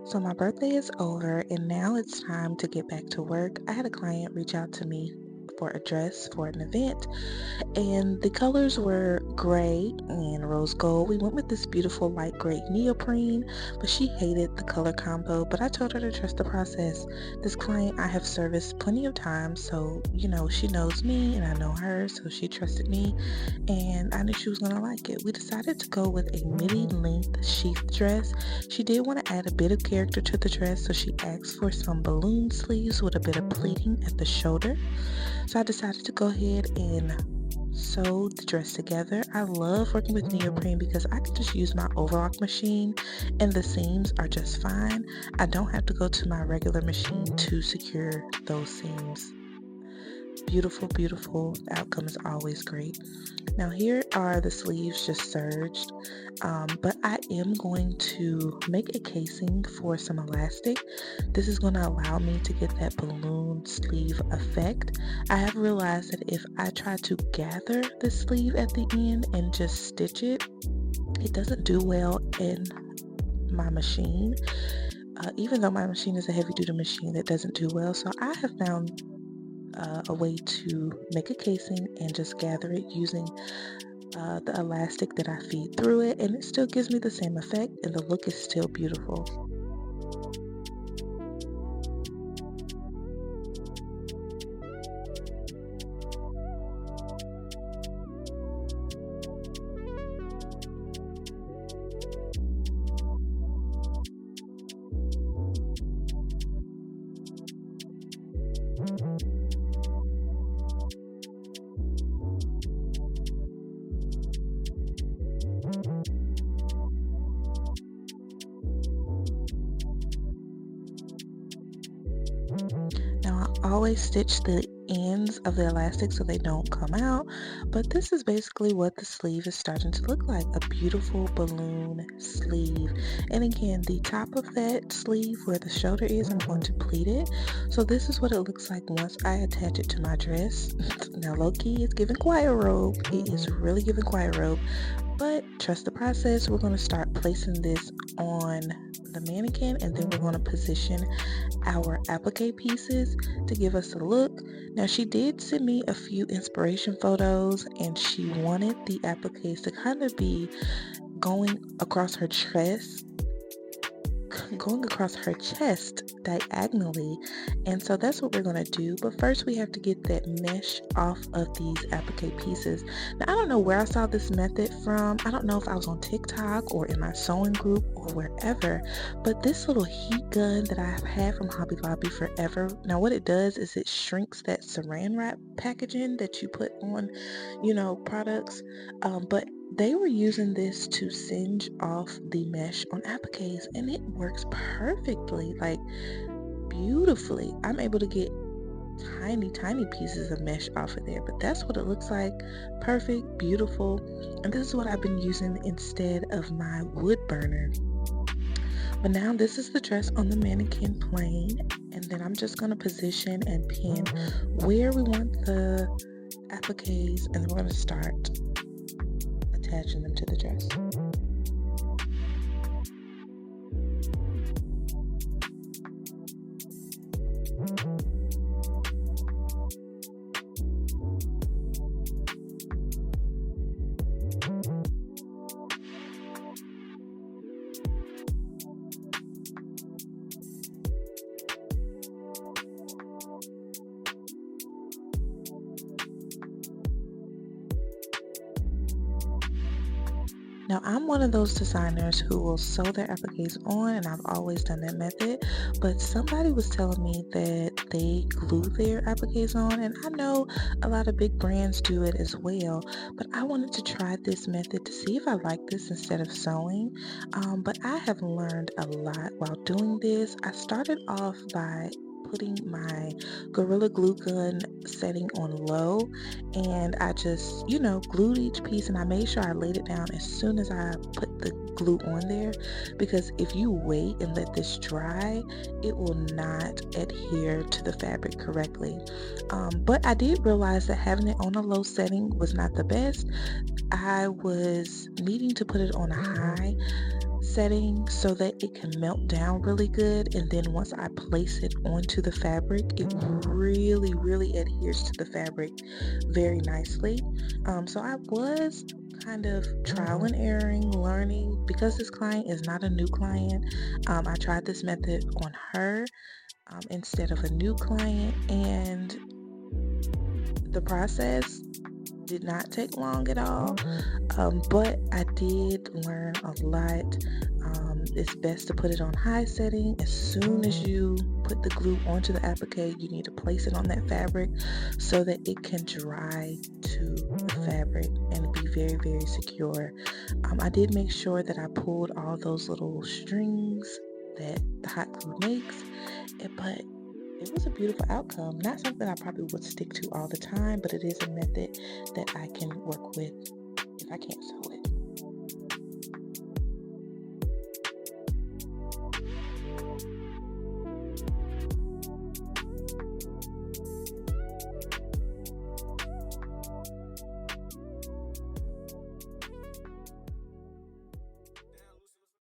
So my birthday is over and now it's time to get back to work. I had a client reach out to me for a dress for an event and the colors were gray and rose gold. We went with this beautiful light gray neoprene, but she hated the color combo, but I told her to trust the process. This client I have serviced plenty of times, so she knows me and I know her, so she trusted me and I knew she was going to like it. We decided to go with a midi length sheath dress. She did want to add a bit of character to the dress, so she asked for some balloon sleeves with a bit of pleating at the shoulder. So I decided to go ahead and sew the dress together. I love working with neoprene because I can just use my overlock machine and the seams are just fine. I don't have to go to my regular machine to secure those seams. Beautiful, beautiful. The outcome is always great. Now here are the sleeves just serged, but I am going to make a casing for some elastic. This is going to allow me to get that balloon sleeve effect. I have realized that if I try to gather the sleeve at the end and just stitch it, it doesn't do well in my machine. Even though my machine is a heavy duty machine, that doesn't do well. So I have found a way to make a casing and just gather it using the elastic that I feed through it, and it still gives me the same effect and the look is still beautiful. Now I always stitch the ends of the elastic so they don't come out, but this is basically what the sleeve is starting to look like, a beautiful balloon sleeve. And again, the top of that sleeve where the shoulder is, I'm going to pleat it. So this is what it looks like once I attach it to my dress. Now low-key, it's giving choir robe. It is really giving choir robe, but trust the process. We're going to start placing this on the mannequin and then we're going to position our applique pieces to give us a look. Now she did send me a few inspiration photos and she wanted the appliques to kind of be going across her chest diagonally, and so that's what we're going to do. But first we have to get that mesh off of these applique pieces. Now I don't know where I saw this method from. I don't know if I was on TikTok or in my sewing group or wherever, but this little heat gun that I've had from Hobby Lobby forever, now what it does is it shrinks that saran wrap packaging that you put on products, but they were using this to singe off the mesh on appliques and it works perfectly, like beautifully. I'm able to get tiny pieces of mesh off of there, but that's what it looks like. Perfect, beautiful. And this is what I've been using instead of my wood burner. But now this is the dress on the mannequin plane, and then I'm just going to position and pin where we want the appliques, and then we're going to start attaching them to the dress. Now, I'm one of those designers who will sew their appliques on, and I've always done that method, but somebody was telling me that they glue their appliques on, and I know a lot of big brands do it as well, but I wanted to try this method to see if I like this instead of sewing. But I have learned a lot while doing this. I started off by putting my Gorilla Glue Gun setting on low, and I just glued each piece, and I made sure I laid it down as soon as I put the glue on there, because if you wait and let this dry, it will not adhere to the fabric correctly. But I did realize that having it on a low setting was not the best. I was needing to put it on a high setting so that it can melt down really good, and then once I place it onto the fabric, it really adheres to the fabric very nicely. So I was kind of trial and erroring, learning because this client is not a new client. I tried this method on her instead of a new client, and the process did not take long at all, but I did learn a lot. It's best to put it on high setting. As soon as you put the glue onto the applique, you need to place it on that fabric so that it can dry to the fabric and be very secure. I did make sure that I pulled all those little strings that the hot glue makes, but it was a beautiful outcome. Not something I probably would stick to all the time, but it is a method that I can work with if I can't sew it.